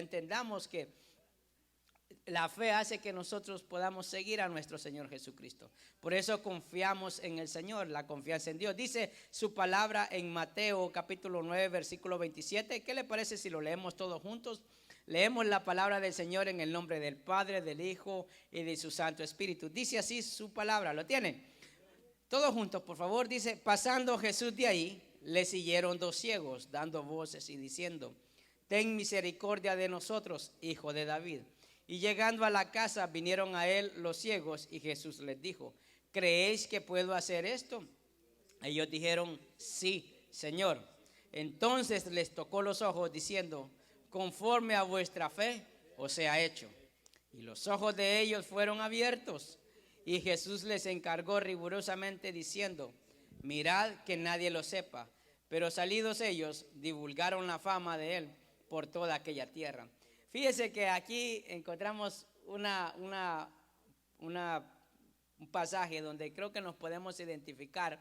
entendamos que la fe hace que nosotros podamos seguir a nuestro Señor Jesucristo. Por eso confiamos en el Señor, la confianza en Dios. Dice su palabra en Mateo capítulo 9 versículo 27. ¿Qué le parece si lo leemos todos juntos? Leemos la palabra del Señor en el nombre del Padre, del Hijo y de su Santo Espíritu. Dice así su palabra, ¿lo tienen? Todos juntos, por favor. Dice: pasando Jesús de ahí, le siguieron dos ciegos, dando voces y diciendo: ten misericordia de nosotros, hijo de David. Y llegando a la casa, vinieron a él los ciegos, y Jesús les dijo: ¿creéis que puedo hacer esto? Ellos dijeron: sí, Señor. Entonces les tocó los ojos, diciendo: conforme a vuestra fe os sea hecho. Y los ojos de ellos fueron abiertos. Y Jesús les encargó rigurosamente, diciendo: mirad que nadie lo sepa. Pero salidos ellos, divulgaron la fama de él por toda aquella tierra. Fíjese que aquí encontramos un pasaje donde creo que nos podemos identificar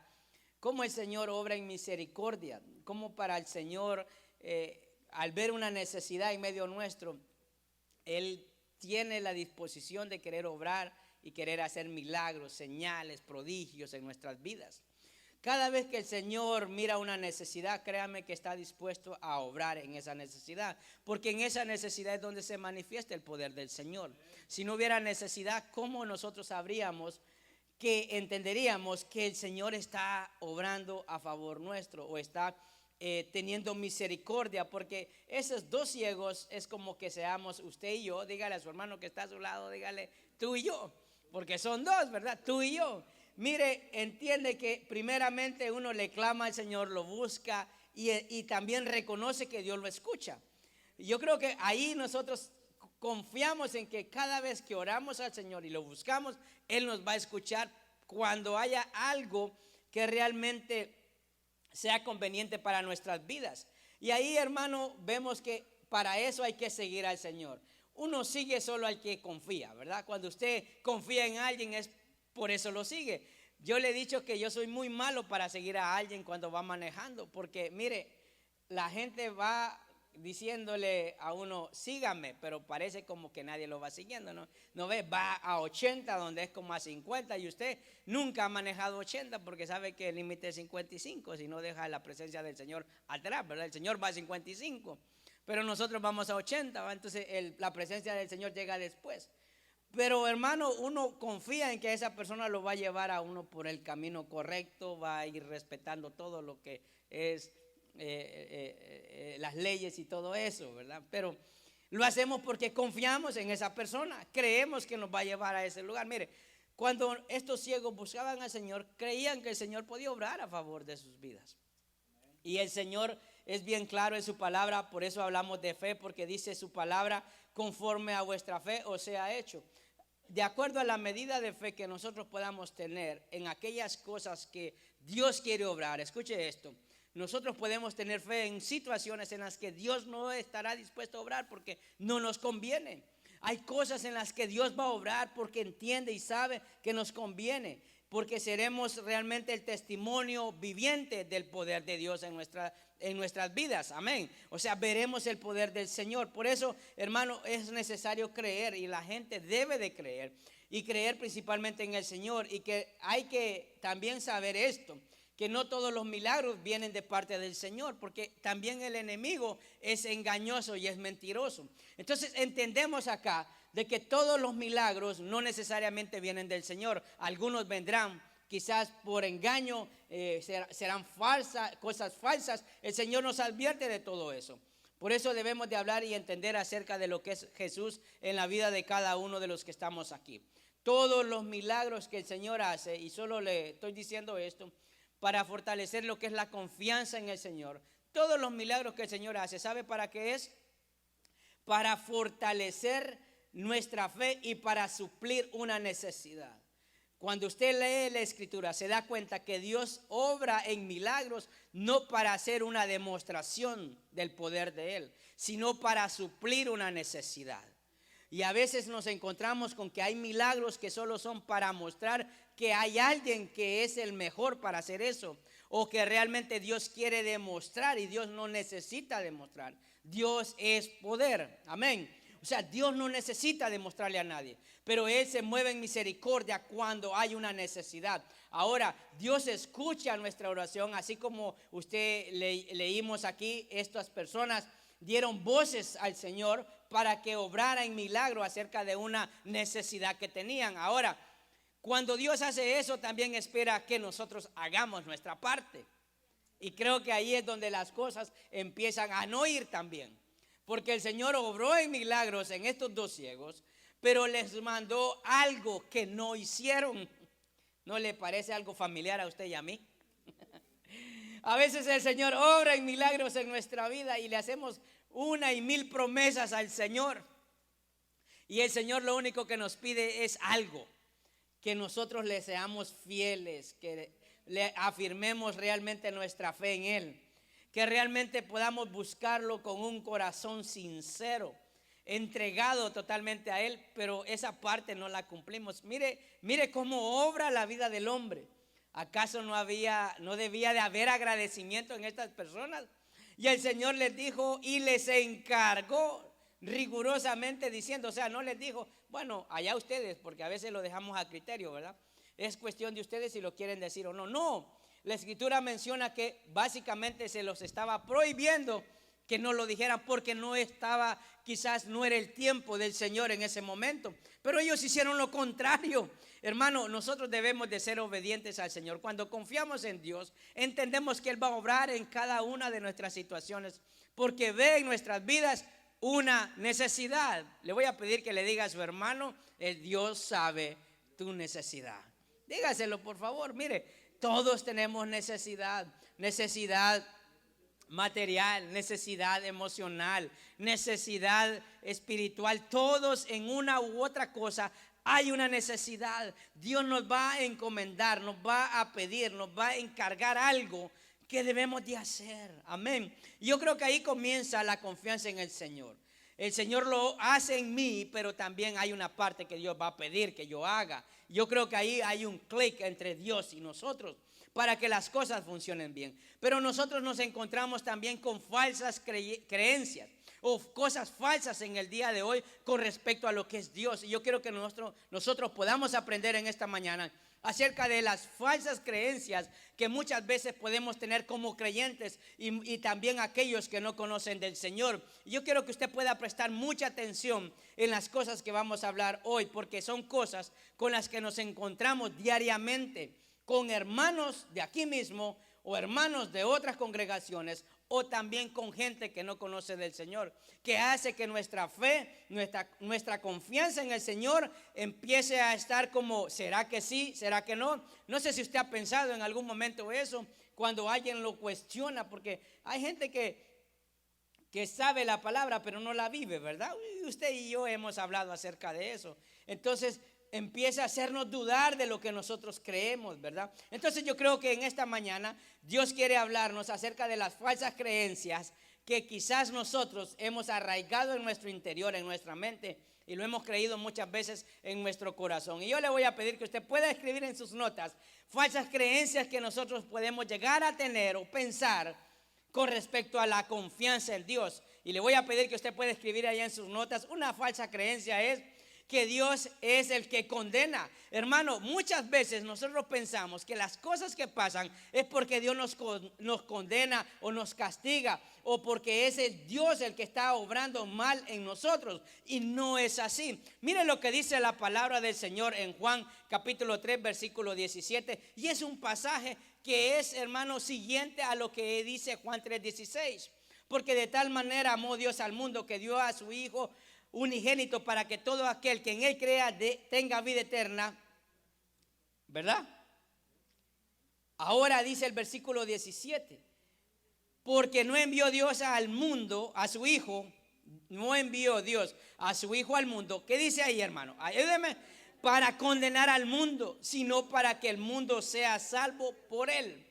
cómo el Señor obra en misericordia, cómo para el Señor, al ver una necesidad en medio nuestro, Él tiene la disposición de querer obrar y querer hacer milagros, señales, prodigios en nuestras vidas. Cada vez que el Señor mira una necesidad, créame que está dispuesto a obrar en esa necesidad, porque en esa necesidad es donde se manifiesta el poder del Señor. Si no hubiera necesidad, ¿cómo nosotros sabríamos, que entenderíamos que el Señor está obrando a favor nuestro o está teniendo misericordia? Porque esos dos ciegos es como que seamos usted y yo. Dígale a su hermano que está a su lado, dígale: tú y yo, porque son dos, ¿verdad? Tú y yo. Mire, entiende que primeramente uno le clama al Señor, lo busca y también reconoce que Dios lo escucha. Yo creo que ahí nosotros confiamos en que cada vez que oramos al Señor y lo buscamos, Él nos va a escuchar cuando haya algo que realmente sea conveniente para nuestras vidas. Y ahí, hermano, vemos que para eso hay que seguir al Señor. Uno sigue solo al que confía, ¿verdad? Cuando usted confía en alguien es por eso lo sigue. Yo le he dicho que yo soy muy malo para seguir a alguien cuando va manejando, porque mire, la gente va diciéndole a uno: sígame, pero parece como que nadie lo va siguiendo, ¿no? No ve, va a 80 donde es como a 50, y usted nunca ha manejado 80 porque sabe que el límite es 55, si no deja la presencia del Señor atrás, ¿verdad? El Señor va a 55, pero nosotros vamos a 80, ¿va? Entonces la presencia del Señor llega después. Pero hermano, uno confía en que esa persona lo va a llevar a uno por el camino correcto, va a ir respetando todo lo que es las leyes y todo eso, ¿verdad? Pero lo hacemos porque confiamos en esa persona, creemos que nos va a llevar a ese lugar. Mire, cuando estos ciegos buscaban al Señor, creían que el Señor podía obrar a favor de sus vidas. Y el Señor es bien claro en su palabra, por eso hablamos de fe, porque dice su palabra: conforme a vuestra fe os sea hecho. De acuerdo a la medida de fe que nosotros podamos tener en aquellas cosas que Dios quiere obrar. Escuche esto: nosotros podemos tener fe en situaciones en las que Dios no estará dispuesto a obrar porque no nos conviene. Hay cosas en las que Dios va a obrar porque entiende y sabe que nos conviene, porque seremos realmente el testimonio viviente del poder de Dios en nuestras vidas. Amén. O sea, veremos el poder del Señor. Por eso, hermano, es necesario creer, y la gente debe de creer, y creer principalmente en el Señor. Y que hay que también saber esto, que no todos los milagros vienen de parte del Señor, porque también el enemigo es engañoso y es mentiroso. Entonces entendemos acá de que todos los milagros no necesariamente vienen del Señor. Algunos vendrán quizás por engaño, serán falsas, cosas falsas. El Señor nos advierte de todo eso. Por eso debemos de hablar y entender acerca de lo que es Jesús en la vida de cada uno de los que estamos aquí. Todos los milagros que el Señor hace, y solo le estoy diciendo esto para fortalecer lo que es la confianza en el Señor. Todos los milagros que el Señor hace, ¿sabe para qué es? Para fortalecer nuestra fe y para suplir una necesidad. Cuando usted lee la Escritura, se da cuenta que Dios obra en milagros no para hacer una demostración del poder de Él, sino para suplir una necesidad. Y a veces nos encontramos con que hay milagros que solo son para mostrar que hay alguien que es el mejor para hacer eso, o que realmente Dios quiere demostrar y Dios no necesita demostrar. Dios es poder. Amén. O sea, Dios no necesita demostrarle a nadie, pero Él se mueve en misericordia cuando hay una necesidad. Ahora, Dios escucha nuestra oración, así como leímos aquí, estas personas dieron voces al Señor para que obrara en milagro acerca de una necesidad que tenían. Ahora, cuando Dios hace eso, también espera que nosotros hagamos nuestra parte. Y creo que ahí es donde las cosas empiezan a no ir tan bien. Porque el Señor obró en milagros en estos dos ciegos, pero les mandó algo que no hicieron. ¿No le parece algo familiar a usted y a mí? A veces el Señor obra en milagros en nuestra vida y le hacemos 1 y 1000 promesas al Señor. Y el Señor lo único que nos pide es algo: que nosotros le seamos fieles, que le afirmemos realmente nuestra fe en Él, que realmente podamos buscarlo con un corazón sincero, entregado totalmente a Él, pero esa parte no la cumplimos. Mire cómo obra la vida del hombre. ¿Acaso no debía de haber agradecimiento en estas personas? Y el Señor les dijo y les encargó rigurosamente diciendo, o sea, no les dijo, bueno, allá ustedes, porque a veces lo dejamos a criterio, ¿verdad? Es cuestión de ustedes si lo quieren decir o no. No, la Escritura menciona que básicamente se los estaba prohibiendo que no lo dijeran porque quizás no era el tiempo del Señor en ese momento. Pero ellos hicieron lo contrario. Hermano, nosotros debemos de ser obedientes al Señor. Cuando confiamos en Dios, entendemos que Él va a obrar en cada una de nuestras situaciones, porque ve en nuestras vidas una necesidad. Le voy a pedir que le diga a su hermano, el Dios sabe tu necesidad. Dígaselo, por favor. Mire, todos tenemos necesidad material, necesidad emocional, necesidad espiritual. Todos en una u otra cosa hay una necesidad. Dios nos va a encomendar, nos va a pedir, nos va a encargar algo que debemos de hacer. Amén. Yo creo que ahí comienza la confianza en el Señor. El Señor lo hace en mí, pero también hay una parte que Dios va a pedir que yo haga. Yo creo que ahí hay un clic entre Dios y nosotros para que las cosas funcionen bien. Pero nosotros nos encontramos también con falsas creencias o cosas falsas en el día de hoy con respecto a lo que es Dios. Y yo quiero que nosotros podamos aprender en esta mañana acerca de las falsas creencias que muchas veces podemos tener como creyentes y también aquellos que no conocen del Señor. Y yo quiero que usted pueda prestar mucha atención en las cosas que vamos a hablar hoy, porque son cosas con las que nos encontramos diariamente con hermanos de aquí mismo o hermanos de otras congregaciones o también con gente que no conoce del Señor, que hace que nuestra fe, nuestra confianza en el Señor empiece a estar como, ¿será que sí? ¿Será que no? No sé si usted ha pensado en algún momento eso, cuando alguien lo cuestiona, porque hay gente que sabe la palabra pero no la vive, ¿verdad? Usted y yo hemos hablado acerca de eso. Entonces empieza a hacernos dudar de lo que nosotros creemos, ¿verdad? Entonces yo creo que en esta mañana Dios quiere hablarnos acerca de las falsas creencias que quizás nosotros hemos arraigado en nuestro interior, en nuestra mente, y lo hemos creído muchas veces en nuestro corazón. Y yo le voy a pedir que usted pueda escribir en sus notas falsas creencias que nosotros podemos llegar a tener o pensar con respecto a la confianza en Dios. Y le voy a pedir que usted pueda escribir allá en sus notas, una falsa creencia es que Dios es el que condena. Hermano, muchas veces nosotros pensamos que las cosas que pasan es porque Dios nos condena o nos castiga, o porque es el Dios el que está obrando mal en nosotros, y no es así. Miren lo que dice la palabra del Señor en Juan capítulo 3 versículo 17, y es un pasaje que es, hermano, siguiente a lo que dice Juan 3:16, porque de tal manera amó Dios al mundo que dio a su Hijo unigénito para que todo aquel que en Él crea tenga vida eterna, ¿verdad? Ahora dice el versículo 17, porque no envió Dios al mundo a su Hijo, no envió Dios a su Hijo al mundo. ¿Qué dice ahí, hermano? Ayúdeme. Para condenar al mundo, sino para que el mundo sea salvo por Él.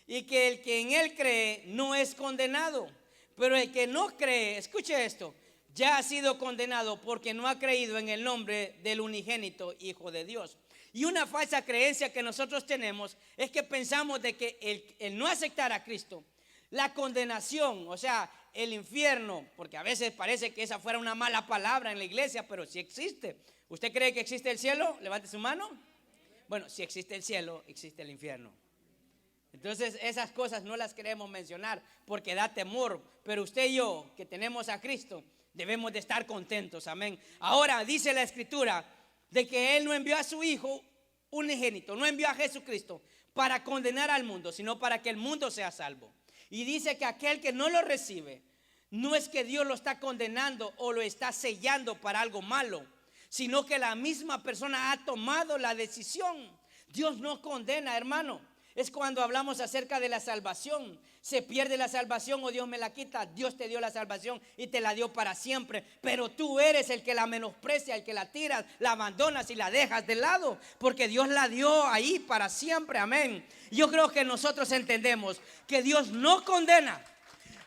Y que el que en Él cree no es condenado, pero el que no cree, escuche esto, ya ha sido condenado porque no ha creído en el nombre del unigénito Hijo de Dios. Y una falsa creencia que nosotros tenemos es que pensamos de que el no aceptar a Cristo, la condenación, o sea, el infierno, porque a veces parece que esa fuera una mala palabra en la iglesia, pero sí existe. ¿Usted cree que existe el cielo? Levante su mano. Bueno, si existe el cielo, existe el infierno. Entonces esas cosas no las queremos mencionar porque da temor, pero usted y yo que tenemos a Cristo debemos de estar contentos, amén. Ahora dice la Escritura de que Él no envió a su Hijo unigénito, no envió a Jesucristo para condenar al mundo, sino para que el mundo sea salvo. Y dice que aquel que no lo recibe, no es que Dios lo está condenando o lo está sellando para algo malo, sino que la misma persona ha tomado la decisión. Dios no condena, hermano. Es cuando hablamos acerca de la salvación. Se pierde la salvación o Dios me la quita. Dios te dio la salvación y te la dio para siempre. Pero tú eres el que la menosprecia, el que la tiras, la abandonas y la dejas de lado. Porque Dios la dio ahí para siempre, amén. Yo creo que nosotros entendemos que Dios no condena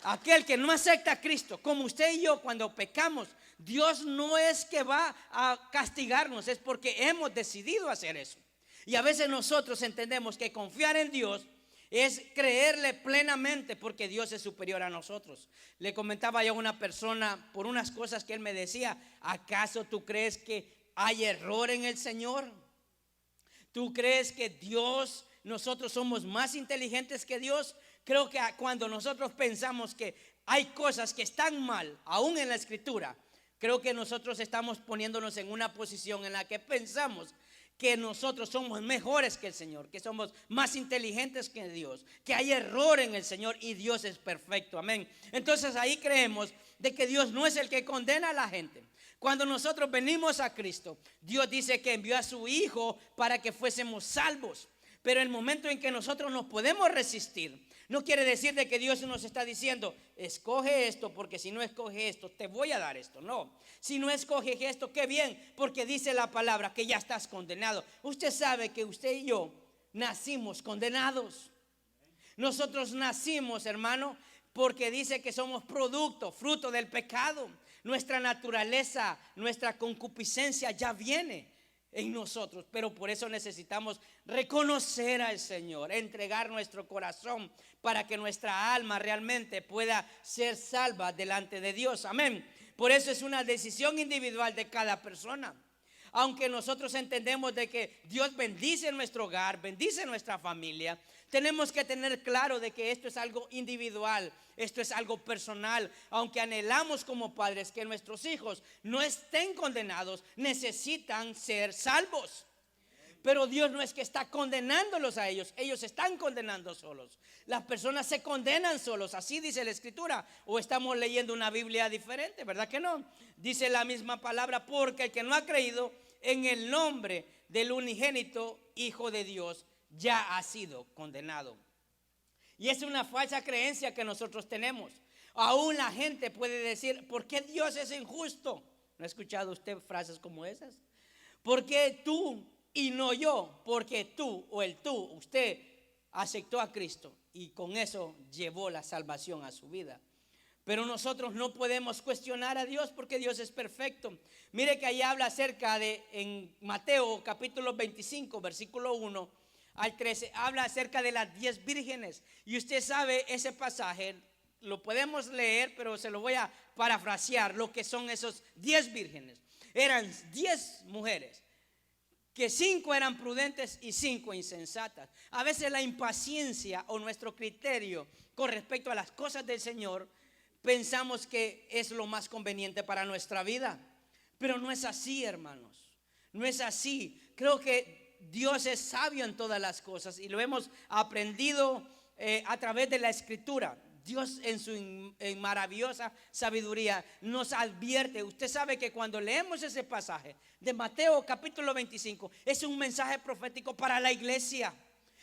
a aquel que no acepta a Cristo. Como usted y yo cuando pecamos, Dios no es que va a castigarnos, es porque hemos decidido hacer eso. Y a veces nosotros entendemos que confiar en Dios es creerle plenamente porque Dios es superior a nosotros. Le comentaba yo a una persona por unas cosas que él me decía: ¿acaso tú crees que hay error en el Señor? ¿Tú crees que Dios, nosotros somos más inteligentes que Dios? Creo que cuando nosotros pensamos que hay cosas que están mal, aún en la Escritura, creo que nosotros estamos poniéndonos en una posición en la que pensamos que nosotros somos mejores que el Señor, que somos más inteligentes que Dios, que hay error en el Señor y Dios es perfecto, amén. Entonces ahí creemos de que Dios no es el que condena a la gente. Cuando nosotros venimos a Cristo, Dios dice que envió a su Hijo para que fuésemos salvos. Pero el momento en que nosotros nos podemos resistir, no quiere decir de que Dios nos está diciendo: escoge esto, porque si no escoge esto te voy a dar esto. No, si no escoge esto, qué bien, porque dice la palabra que ya estás condenado. Usted sabe que usted y yo nacimos condenados. Nosotros nacimos, hermano, porque dice que somos producto, fruto del pecado. Nuestra naturaleza, nuestra concupiscencia ya viene en nosotros, pero por eso necesitamos reconocer al Señor, entregar nuestro corazón para que nuestra alma realmente pueda ser salva delante de Dios, amén. Por eso es una decisión individual de cada persona. Aunque nosotros entendemos de que Dios bendice nuestro hogar, bendice nuestra familia, tenemos que tener claro de que esto es algo individual, esto es algo personal. Aunque anhelamos como padres que nuestros hijos no estén condenados, necesitan ser salvos. Pero Dios no es que está condenándolos a ellos, ellos están condenando solos. Las personas se condenan solos, así dice la Escritura. O estamos leyendo una Biblia diferente, ¿verdad que no? Dice la misma palabra: porque el que no ha creído en el nombre del unigénito Hijo de Dios ya ha sido condenado. Y es una falsa creencia que nosotros tenemos. Aún la gente puede decir: ¿por qué Dios es injusto? ¿No ha escuchado usted frases como esas? ¿Por qué tú y no yo? Porque tú o el tú, usted aceptó a Cristo y con eso llevó la salvación a su vida. Pero nosotros no podemos cuestionar a Dios porque Dios es perfecto. Mire que ahí habla acerca de, en Mateo capítulo 25, versículo 1 al 13, habla acerca de las 10 vírgenes. Y usted sabe ese pasaje, lo podemos leer, pero se lo voy a parafrasear lo que son esos 10 vírgenes. Eran 10 mujeres, que 5 eran prudentes y 5 insensatas. A veces la impaciencia o nuestro criterio con respecto a las cosas del Señor, pensamos que es lo más conveniente para nuestra vida. Pero no es así, hermanos. No es así. Creo que Dios es sabio en todas las cosas y lo hemos aprendido a través de la Escritura. Dios en su maravillosa sabiduría nos advierte. Usted sabe que cuando leemos ese pasaje de Mateo capítulo 25, es un mensaje profético para la iglesia.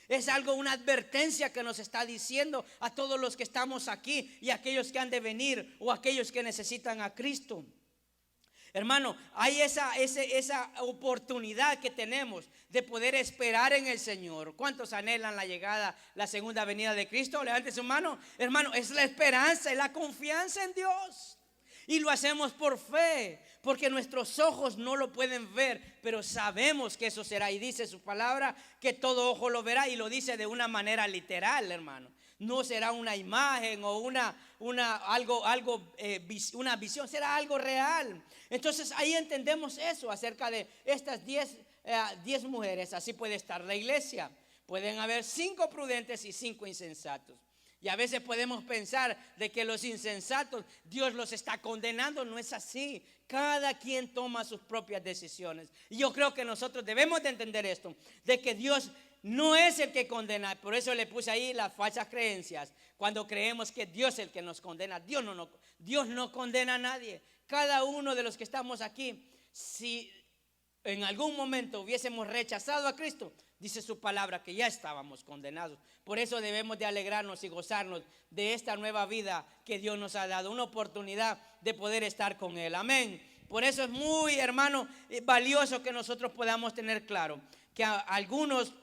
Es algo, una advertencia que nos está diciendo a todos los que estamos aquí y a aquellos que han de venir o aquellos que necesitan a Cristo. Hermano, hay esa oportunidad que tenemos de poder esperar en el Señor. ¿Cuántos anhelan la llegada, la segunda venida de Cristo? Levante su mano. Hermano, es la esperanza, es la confianza en Dios. Y lo hacemos por fe, porque nuestros ojos no lo pueden ver, pero sabemos que eso será. Y dice su palabra que todo ojo lo verá, y lo dice de una manera literal, hermano. No será una imagen o una visión, será algo real. Entonces ahí entendemos eso acerca de estas 10 mujeres. Así puede estar la iglesia. Pueden haber 5 prudentes y 5 insensatos. Y a veces podemos pensar de que los insensatos Dios los está condenando. No es así. Cada quien toma sus propias decisiones. Y yo creo que nosotros debemos de entender esto, de que Dios no es el que condena. Por eso le puse ahí las falsas creencias. Cuando creemos que Dios es el que nos condena. Dios no condena a nadie. Cada uno de los que estamos aquí, si en algún momento hubiésemos rechazado a Cristo, dice su palabra que ya estábamos condenados. Por eso debemos de alegrarnos y gozarnos de esta nueva vida que Dios nos ha dado, una oportunidad de poder estar con Él. Amén. Por eso es muy, hermano, valioso que nosotros podamos tener claro que a algunos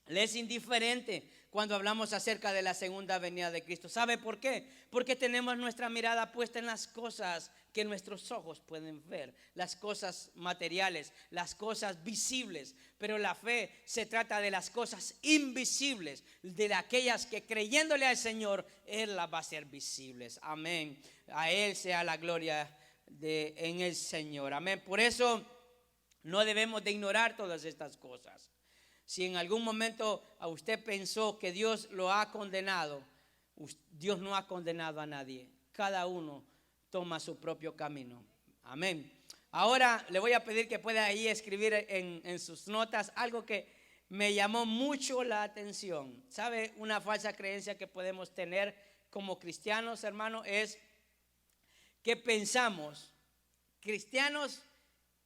les es indiferente cuando hablamos acerca de la segunda venida de Cristo. ¿Sabe por qué? Porque tenemos nuestra mirada puesta en las cosas que nuestros ojos pueden ver, las cosas materiales, las cosas visibles. Pero la fe se trata de las cosas invisibles, de aquellas que creyéndole al Señor, Él las va a hacer visibles. Amén. A Él sea la gloria en el Señor. Amén. Por eso no debemos de ignorar todas estas cosas. Si en algún momento a usted pensó que Dios lo ha condenado, Dios no ha condenado a nadie. Cada uno toma su propio camino. Amén. Ahora le voy a pedir que pueda ahí escribir en sus notas algo que me llamó mucho la atención. ¿Sabe? Una falsa creencia que podemos tener como cristianos, hermano, es que pensamos, cristianos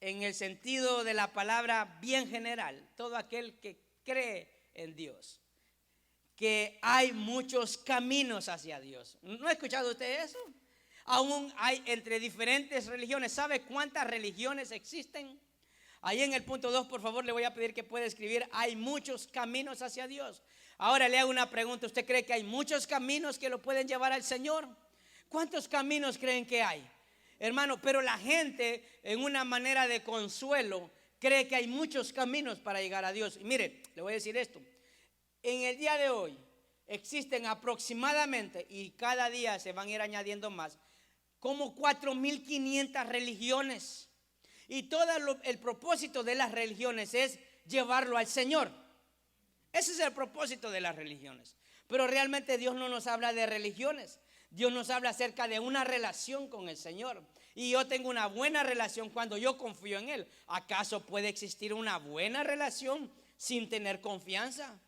en el sentido de la palabra bien general, todo aquel que cree en Dios, que hay muchos caminos hacia Dios. ¿No ha escuchado usted eso? Aún hay entre diferentes religiones. ¿Sabe cuántas religiones existen? Ahí en el punto 2, por favor, le voy a pedir que pueda escribir: hay muchos caminos hacia Dios. Ahora le hago una pregunta: ¿usted cree que hay muchos caminos que lo pueden llevar al Señor? ¿Cuántos caminos creen que hay? Hermano, pero la gente en una manera de consuelo cree que hay muchos caminos para llegar a Dios. Y mire, le voy a decir esto: en el día de hoy existen aproximadamente, y cada día se van a ir añadiendo más, como 4.500 religiones. Y todo el propósito de las religiones es llevarlo al Señor. Ese es el propósito de las religiones. Pero realmente Dios no nos habla de religiones. Dios nos habla acerca de una relación con el Señor. Y yo tengo una buena relación cuando yo confío en Él. ¿Acaso puede existir una buena relación sin tener confianza?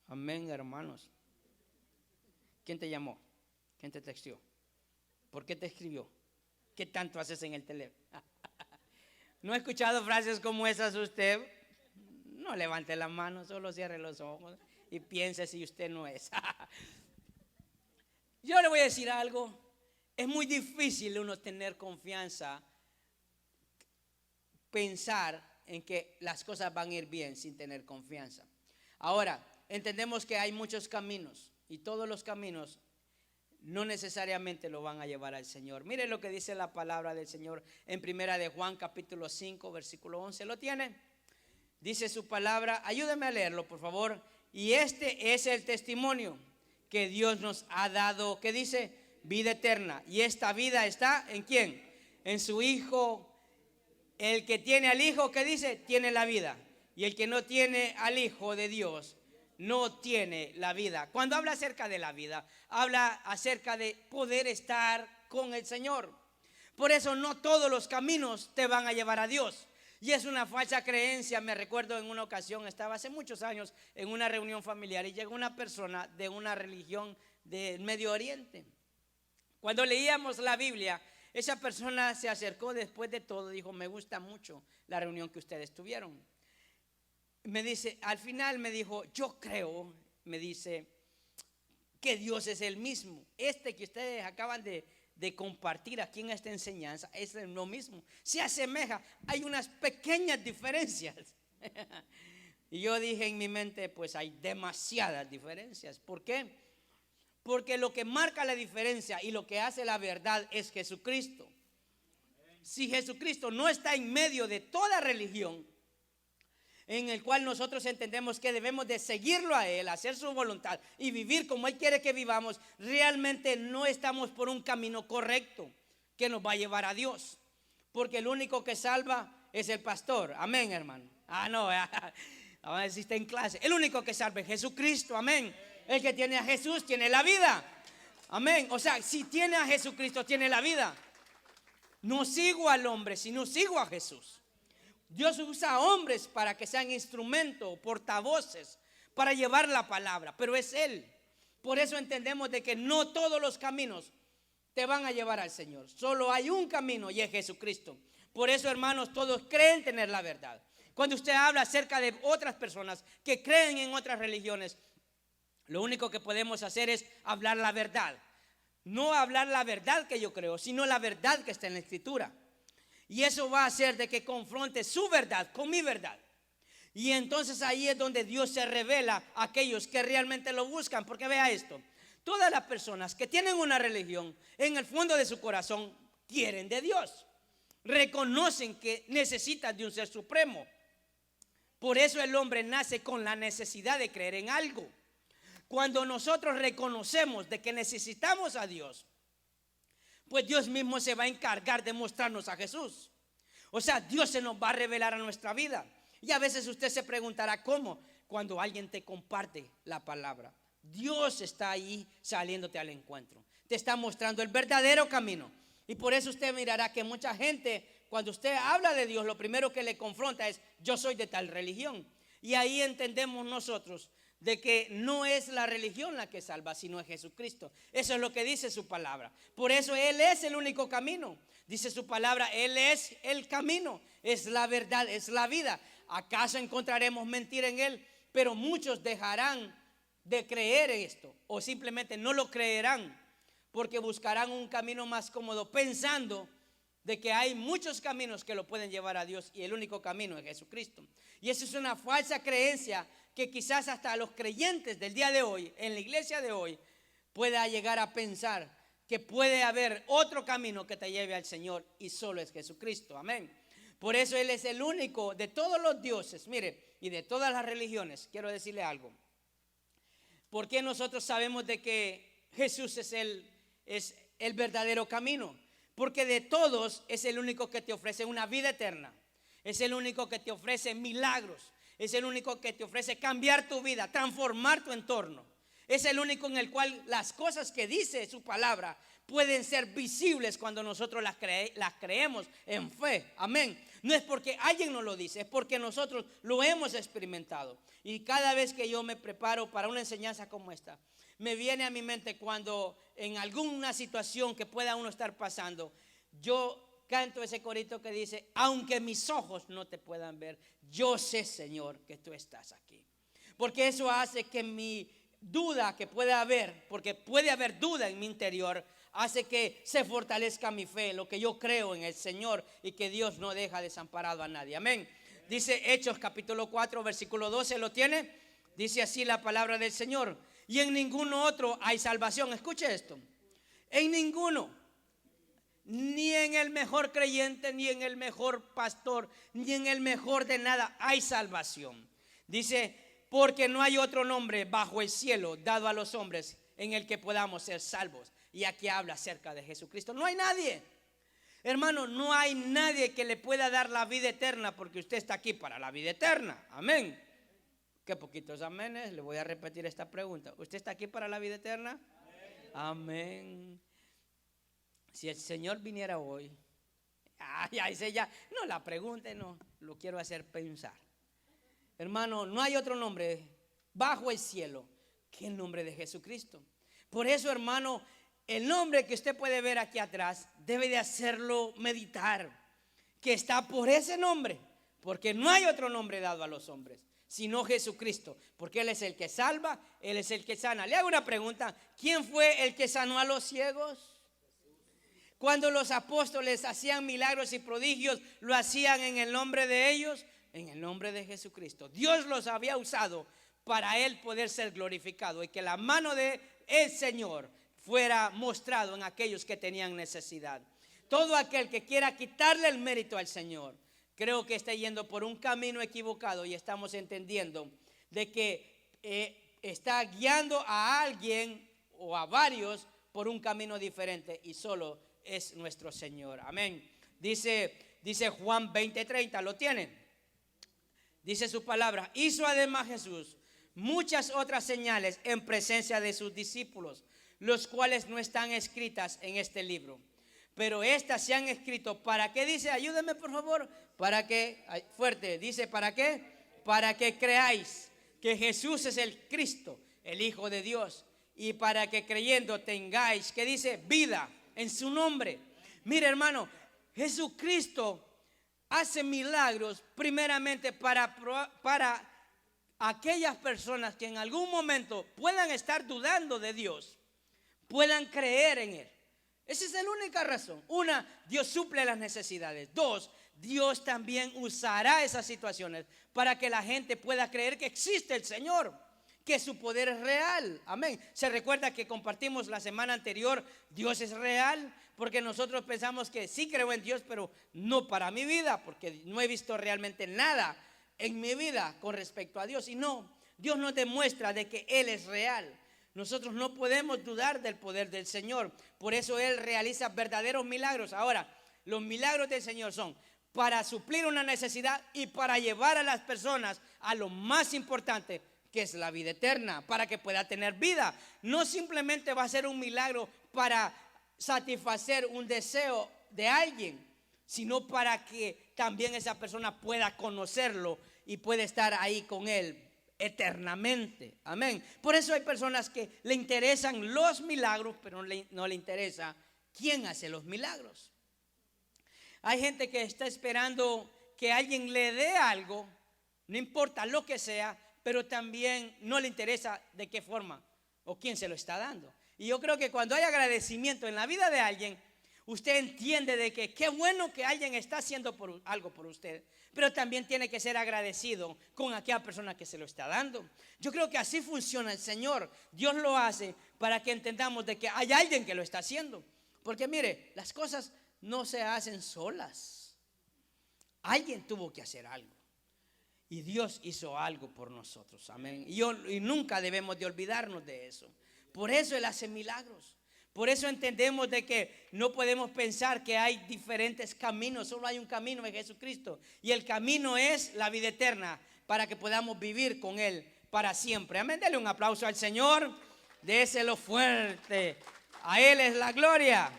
Amén, hermanos. ¿Quién te llamó? ¿Quién te texteó? ¿Por qué te escribió? ¿Qué tanto haces en el teléfono? ¿No ha escuchado frases como esas usted? No levante la mano, solo cierre los ojos y piense si usted no es. Yo le voy a decir algo: es muy difícil uno tener confianza, pensar en que las cosas van a ir bien sin tener confianza. Ahora, entendemos que hay muchos caminos y todos los caminos no necesariamente lo van a llevar al Señor. Mire lo que dice la palabra del Señor en primera de Juan capítulo 5 versículo 11. ¿Lo tiene? Dice su palabra, ayúdeme a leerlo por favor. Y este es el testimonio que Dios nos ha dado, que dice: vida eterna. Y esta vida está ¿en quién? En su Hijo. El que tiene al Hijo, ¿qué dice? Tiene la vida. Y el que no tiene al Hijo de Dios no tiene la vida. Cuando habla acerca de la vida, habla acerca de poder estar con el Señor. Por eso no todos los caminos te van a llevar a Dios. Y es una falsa creencia. Me recuerdo en una ocasión, estaba hace muchos años en una reunión familiar y llegó una persona de una religión del Medio Oriente. Cuando leíamos la Biblia, esa persona se acercó después de todo, dijo: me gusta mucho la reunión que ustedes tuvieron. Me dice, al final me dijo: yo creo, me dice, que Dios es el mismo. Que ustedes acaban de compartir aquí en esta enseñanza es lo mismo, se asemeja, hay unas pequeñas diferencias. Y yo dije en mi mente: pues hay demasiadas diferencias. ¿Por qué? Porque lo que marca la diferencia y lo que hace la verdad es Jesucristo. Si Jesucristo no está en medio de toda religión, en el cual nosotros entendemos que debemos de seguirlo a Él, hacer su voluntad y vivir como Él quiere que vivamos, realmente no estamos por un camino correcto que nos va a llevar a Dios. Porque el único que salva es el pastor. Amén, hermano. No, a ver si está en clase. El único que salva es Jesucristo. Amén. El que tiene a Jesús tiene la vida. Amén. O sea, si tiene a Jesucristo, tiene la vida. No sigo al hombre, sino sigo a Jesús. Dios usa a hombres para que sean instrumentos, portavoces, para llevar la palabra, pero es Él. Por eso entendemos de que no todos los caminos te van a llevar al Señor. Solo hay un camino y es Jesucristo. Por eso, hermanos, todos creen tener la verdad. Cuando usted habla acerca de otras personas que creen en otras religiones, lo único que podemos hacer es hablar la verdad. No hablar la verdad que yo creo, sino la verdad que está en la Escritura. Y eso va a hacer de que confronte su verdad con mi verdad. Y entonces ahí es donde Dios se revela a aquellos que realmente lo buscan. Porque vea esto, todas las personas que tienen una religión, en el fondo de su corazón quieren de Dios. Reconocen que necesitan de un ser supremo. Por eso el hombre nace con la necesidad de creer en algo. Cuando nosotros reconocemos de que necesitamos a Dios, pues Dios mismo se va a encargar de mostrarnos a Jesús. O sea, Dios se nos va a revelar a nuestra vida. Y a veces usted se preguntará cómo. Cuando alguien te comparte la palabra, Dios está ahí saliéndote al encuentro. Te está mostrando el verdadero camino. Y por eso usted mirará que mucha gente, cuando usted habla de Dios, lo primero que le confronta es: yo soy de tal religión. Y ahí entendemos nosotros de que no es la religión la que salva, sino es Jesucristo. Eso es lo que dice su palabra. Por eso Él es el único camino. Dice su palabra, Él es el camino, es la verdad, es la vida. ¿Acaso encontraremos mentira en Él? Pero muchos dejarán de creer esto, o simplemente no lo creerán, porque buscarán un camino más cómodo, pensando de que hay muchos caminos que lo pueden llevar a Dios y el único camino es Jesucristo. Y eso es una falsa creencia que quizás hasta los creyentes del día de hoy, en la iglesia de hoy, pueda llegar a pensar que puede haber otro camino que te lleve al Señor y solo es Jesucristo. Amén. Por eso Él es el único de todos los dioses, mire, y de todas las religiones. Quiero decirle algo. ¿Por qué nosotros sabemos de que Jesús es el verdadero camino? Porque de todos es el único que te ofrece una vida eterna. Es el único que te ofrece milagros. Es el único que te ofrece cambiar tu vida, transformar tu entorno. Es el único en el cual las cosas que dice su palabra pueden ser visibles cuando nosotros las creemos en fe. Amén. No es porque alguien nos lo dice, es porque nosotros lo hemos experimentado. Y cada vez que yo me preparo para una enseñanza como esta, me viene a mi mente cuando en alguna situación que pueda uno estar pasando, yo canto ese corito que dice: aunque mis ojos no te puedan ver, yo sé, Señor, que tú estás aquí. Porque eso hace que mi duda que pueda haber, porque puede haber duda en mi interior, hace que se fortalezca mi fe, lo que yo creo en el Señor, y que Dios no deja desamparado a nadie. Amén. Dice Hechos capítulo 4 versículo 12, ¿lo tiene? Dice así la palabra del Señor: y en ninguno otro hay salvación. Escuche esto: en ninguno, ni en el mejor creyente, ni en el mejor pastor, ni en el mejor de nada hay salvación. Dice: porque no hay otro nombre bajo el cielo dado a los hombres en el que podamos ser salvos. Y aquí habla acerca de Jesucristo. No hay nadie, hermano, no hay nadie que le pueda dar la vida eterna, porque usted está aquí para la vida eterna. Amén. Qué poquitos amenes. Le voy a repetir esta pregunta: ¿usted está aquí para la vida eterna? Amén. Si el Señor viniera hoy, no la pregunte, no, lo quiero hacer pensar. Hermano, no hay otro nombre bajo el cielo que el nombre de Jesucristo. Por eso, hermano, el nombre que usted puede ver aquí atrás debe de hacerlo meditar, que está por ese nombre, porque no hay otro nombre dado a los hombres sino Jesucristo, porque Él es el que salva, Él es el que sana. Le hago una pregunta: ¿quién fue el que sanó a los ciegos? Cuando los apóstoles hacían milagros y prodigios, ¿lo hacían en el nombre de ellos? En el nombre de Jesucristo. Dios los había usado para Él poder ser glorificado y que la mano de el Señor fuera mostrado en aquellos que tenían necesidad. Todo aquel que quiera quitarle el mérito al Señor, creo que está yendo por un camino equivocado y estamos entendiendo de que está guiando a alguien o a varios por un camino diferente y solo es nuestro Señor. Amén. Dice Juan 20:30, ¿lo tienen? Dice su palabra: hizo además Jesús muchas otras señales en presencia de sus discípulos, los cuales no están escritas en este libro, pero estas se han escrito. ¿Para qué? Dice, ayúdenme por favor. Para que, fuerte, dice, ¿para qué? Para que creáis que Jesús es el Cristo, el Hijo de Dios, y para que creyendo tengáis, ¿qué dice? Vida en su nombre. Mire, hermano, Jesucristo hace milagros primeramente para aquellas personas que en algún momento puedan estar dudando de Dios, puedan creer en Él. Esa es la única razón. Una, Dios suple las necesidades. Dos, Dios también usará esas situaciones para que la gente pueda creer que existe el Señor, que su poder es real. Amén. Se recuerda que compartimos la semana anterior, Dios es real, porque nosotros pensamos que sí creo en Dios, pero no para mi vida, porque no he visto realmente nada en mi vida con respecto a Dios. Y no, Dios nos demuestra de que Él es real. Nosotros no podemos dudar del poder del Señor. Por eso Él realiza verdaderos milagros. Ahora, los milagros del Señor son para suplir una necesidad y para llevar a las personas a lo más importante, que es la vida eterna, para que pueda tener vida. No simplemente va a ser un milagro para satisfacer un deseo de alguien, sino para que también esa persona pueda conocerlo y pueda estar ahí con Él eternamente. Amén. Por eso hay personas que le interesan los milagros, pero no le interesa quién hace los milagros. Hay gente que está esperando que alguien le dé algo, no importa lo que sea, pero también no le interesa de qué forma o quién se lo está dando. Y yo creo que cuando hay agradecimiento en la vida de alguien, usted entiende de que qué bueno que alguien está haciendo algo por usted, pero también tiene que ser agradecido con aquella persona que se lo está dando. Yo creo que así funciona el Señor. Dios lo hace para que entendamos de que hay alguien que lo está haciendo. Porque mire, las cosas no se hacen solas. Alguien tuvo que hacer algo. Y Dios hizo algo por nosotros. Amén. Y nunca debemos de olvidarnos de eso. Por eso Él hace milagros. Por eso entendemos de que no podemos pensar que hay diferentes caminos. Solo hay un camino en Jesucristo. Y el camino es la vida eterna, para que podamos vivir con Él para siempre. Amén. Dele un aplauso al Señor. Déselo fuerte. A Él es la gloria.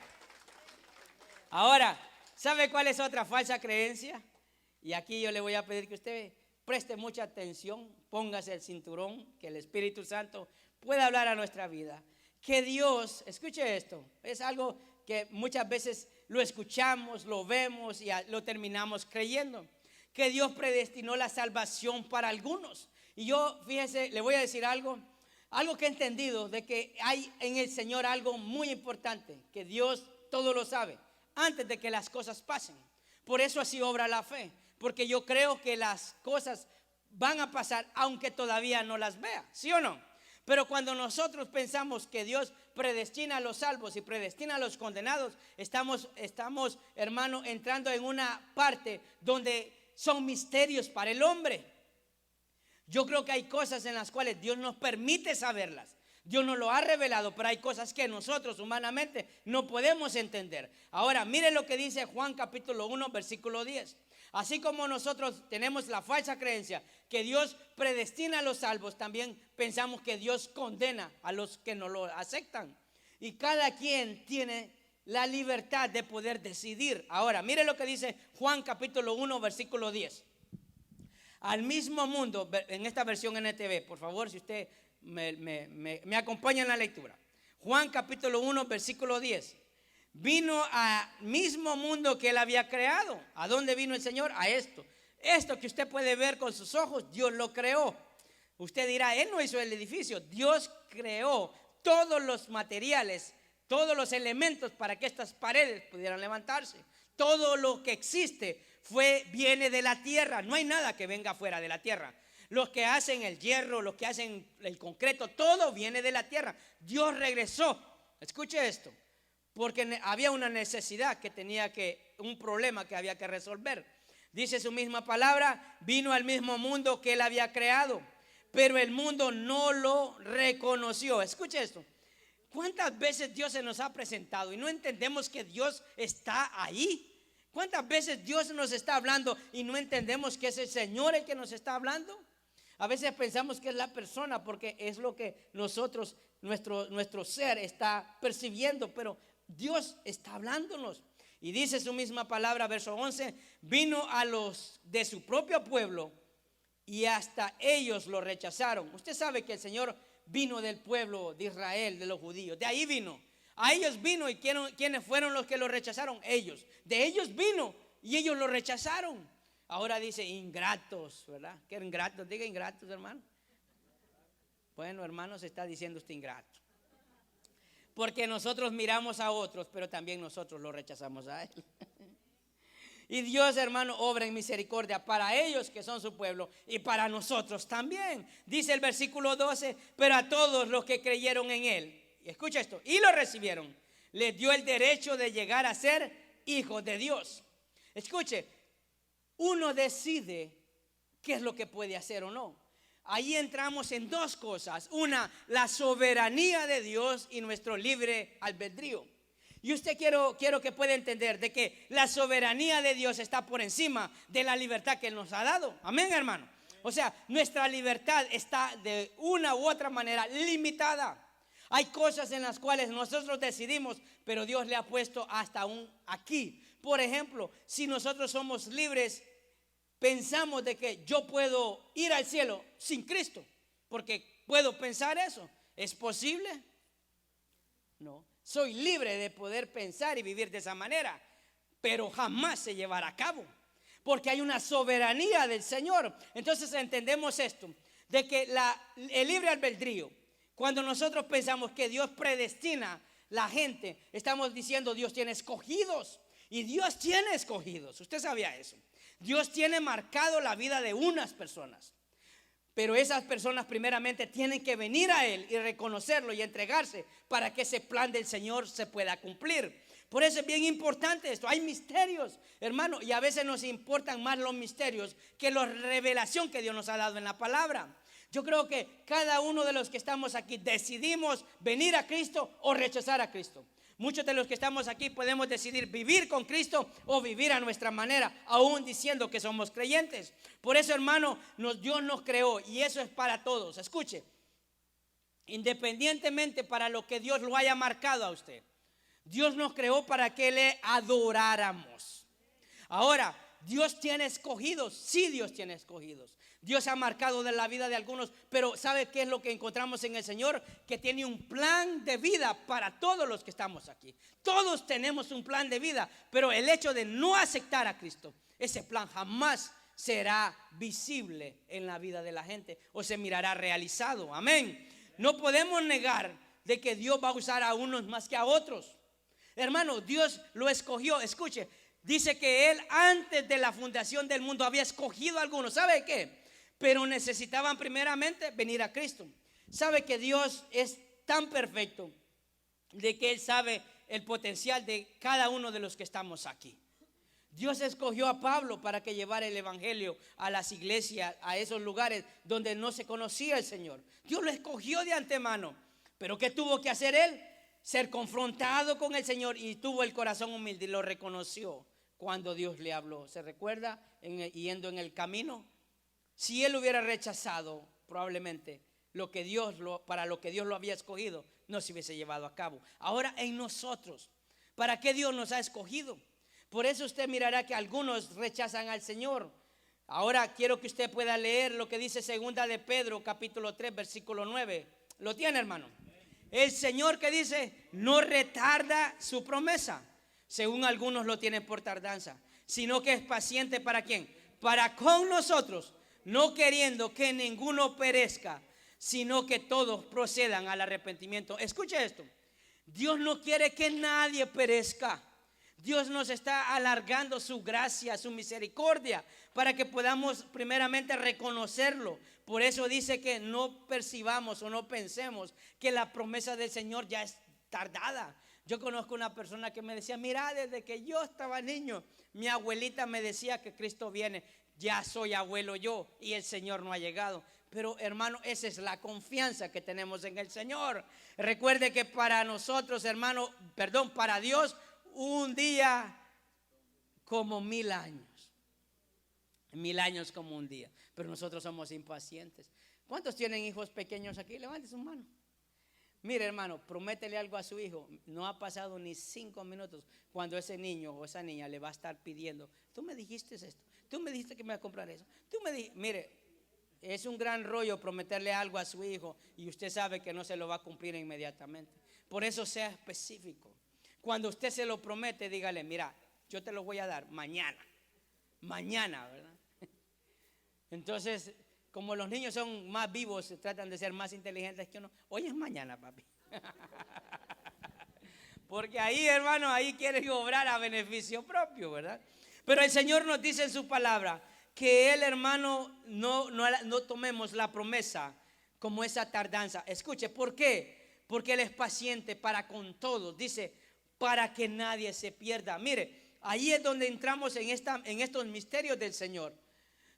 Ahora, ¿sabe cuál es otra falsa creencia? Y aquí yo le voy a pedir que usted preste mucha atención, póngase el cinturón, que el Espíritu Santo pueda hablar a nuestra vida. Que Dios, escuche esto, es algo que muchas veces lo escuchamos, lo vemos y lo terminamos creyendo. Que Dios predestinó la salvación para algunos. Y yo, fíjese, le voy a decir algo que he entendido, de que hay en el Señor algo muy importante, que Dios todo lo sabe antes de que las cosas pasen. Por eso así obra la fe, porque yo creo que las cosas van a pasar aunque todavía no las vea, ¿sí o no? Pero cuando nosotros pensamos que Dios predestina a los salvos y predestina a los condenados, estamos, hermano, entrando en una parte donde son misterios para el hombre. Yo creo que hay cosas en las cuales Dios nos permite saberlas. Dios nos lo ha revelado, pero hay cosas que nosotros humanamente no podemos entender. Ahora, mire lo que dice Juan capítulo 1, versículo 10. Así como nosotros tenemos la falsa creencia que Dios predestina a los salvos, también pensamos que Dios condena a los que no lo aceptan. Y cada quien tiene la libertad de poder decidir. Ahora, mire lo que dice Juan capítulo 1, versículo 10. Al mismo mundo, en esta versión NTV, por favor, si usted me acompaña en la lectura. Juan capítulo 1, versículo 10. Vino al mismo mundo que Él había creado. ¿A dónde vino el Señor? A esto. Esto que usted puede ver con sus ojos, Dios lo creó. Usted dirá, Él no hizo el edificio. Dios creó todos los materiales, todos los elementos para que estas paredes pudieran levantarse. Todo lo que existe viene de la tierra. No hay nada que venga fuera de la tierra. Los que hacen el hierro, los que hacen el concreto, todo viene de la tierra. Dios regresó. Escuche esto. Porque había una necesidad un problema que había que resolver. Dice su misma palabra, vino al mismo mundo que él había creado, pero el mundo no lo reconoció. Escuche esto. ¿Cuántas veces Dios se nos ha presentado y no entendemos que Dios está ahí? ¿Cuántas veces Dios nos está hablando y no entendemos que es el Señor el que nos está hablando? A veces pensamos que es la persona porque es lo que nosotros, nuestro ser está percibiendo, pero Dios está hablándonos. Y dice su misma palabra, verso 11, vino a los de su propio pueblo y hasta ellos lo rechazaron. Usted sabe que el Señor vino del pueblo de Israel, de los judíos. De ahí vino. A ellos vino. ¿Y quiénes fueron los que lo rechazaron? Ellos. De ellos vino y ellos lo rechazaron. Ahora dice ingratos, ¿verdad? ¿Qué ingratos? Diga ingratos, hermano. Bueno, hermano, se está diciendo usted ingrato. Porque nosotros miramos a otros, pero también nosotros lo rechazamos a él. Y Dios, hermano, obra en misericordia para ellos que son su pueblo y para nosotros también. Dice el versículo 12, pero a todos los que creyeron en él, y escucha esto, y lo recibieron, les dio el derecho de llegar a ser hijos de Dios. Escuche, uno decide qué es lo que puede hacer o no. Ahí entramos en dos cosas. Una, la soberanía de Dios y nuestro libre albedrío. Y usted quiero que pueda entender de que la soberanía de Dios está por encima de la libertad que Él nos ha dado. Amén, hermano. O sea, nuestra libertad está de una u otra manera limitada. Hay cosas en las cuales nosotros decidimos, pero Dios le ha puesto hasta aquí. Por ejemplo, si nosotros somos libres, pensamos de que yo puedo ir al cielo sin Cristo, porque puedo pensar eso. ¿Es posible? No. Soy libre de poder pensar y vivir de esa manera, pero jamás se llevará a cabo, porque hay una soberanía del Señor. Entonces entendemos esto, de que el libre albedrío, cuando nosotros pensamos que Dios predestina la gente, estamos diciendo Dios tiene escogidos, y Dios tiene escogidos. ¿Usted sabía eso? Dios tiene marcado la vida de unas personas, pero esas personas primeramente tienen que venir a Él y reconocerlo y entregarse para que ese plan del Señor se pueda cumplir. Por eso es bien importante esto. Hay misterios, hermano, y a veces nos importan más los misterios que la revelación que Dios nos ha dado en la palabra. Yo creo que cada uno de los que estamos aquí decidimos venir a Cristo o rechazar a Cristo. Muchos de los que estamos aquí podemos decidir vivir con Cristo o vivir a nuestra manera, aún diciendo que somos creyentes. Por eso, hermano, Dios nos creó y eso es para todos. Escuche, independientemente para lo que Dios lo haya marcado a usted, Dios nos creó para que le adoráramos. Ahora, Dios tiene escogidos, sí, Dios tiene escogidos. Dios ha marcado de la vida de algunos, pero ¿sabe qué es lo que encontramos en el Señor? Que tiene un plan de vida para todos los que estamos aquí. Todos tenemos un plan de vida, pero el hecho de no aceptar a Cristo, ese plan jamás será visible en la vida de la gente o se mirará realizado. Amén. No podemos negar de que Dios va a usar a unos más que a otros. Hermano, Dios lo escogió. Escuche, dice que Él antes de la fundación del mundo había escogido a algunos. ¿Sabe qué? Pero necesitaban primeramente venir a Cristo. Sabe que Dios es tan perfecto de que Él sabe el potencial de cada uno de los que estamos aquí. Dios escogió a Pablo para que llevara el evangelio a las iglesias, a esos lugares donde no se conocía el Señor. Dios lo escogió de antemano. Pero ¿qué tuvo que hacer él? Ser confrontado con el Señor, y tuvo el corazón humilde y lo reconoció cuando Dios le habló. ¿Se recuerda? Yendo en el camino. Si él hubiera rechazado, probablemente para lo que Dios lo había escogido no se hubiese llevado a cabo. Ahora en nosotros, ¿para qué Dios nos ha escogido? Por eso usted mirará que algunos rechazan al Señor. Ahora quiero que usted pueda leer lo que dice segunda de Pedro capítulo 3 versículo 9. ¿Lo tiene, hermano? El Señor, que dice, no retarda su promesa, según algunos lo tienen por tardanza, sino que es paciente. ¿Para quién? Para con nosotros, no queriendo que ninguno perezca, sino que todos procedan al arrepentimiento. Escuche esto. Dios no quiere que nadie perezca. Dios nos está alargando su gracia, su misericordia, para que podamos primeramente reconocerlo. Por eso dice que no percibamos o no pensemos que la promesa del Señor ya es tardada. Yo conozco una persona que me decía, mira, desde que yo estaba niño, mi abuelita me decía que Cristo viene. Ya soy abuelo yo y el Señor no ha llegado. Pero hermano, esa es la confianza que tenemos en el Señor. Recuerde que para nosotros, hermano, perdón, para Dios, un día como 1000 años. 1000 años como un día. Pero nosotros somos impacientes. ¿Cuántos tienen hijos pequeños aquí? Levante su mano. Mire, hermano, prométele algo a su hijo. No ha pasado ni 5 minutos cuando ese niño o esa niña le va a estar pidiendo, tú me dijiste esto, tú me dijiste que me iba a comprar eso, tú me dijiste. Mire, es un gran rollo prometerle algo a su hijo y usted sabe que no se lo va a cumplir inmediatamente. Por eso sea específico. Cuando usted se lo promete, dígale, mira, yo te lo voy a dar mañana, ¿verdad? Entonces, como los niños son más vivos, tratan de ser más inteligentes que uno. Hoy es mañana, papi. Porque ahí, hermano, ahí quieren obrar a beneficio propio, ¿verdad? Pero el Señor nos dice en su palabra que Él, hermano, no tomemos la promesa como esa tardanza. Escuche, ¿por qué? Porque Él es paciente para con todos. Dice, para que nadie se pierda. Mire, ahí es donde entramos en estos misterios del Señor,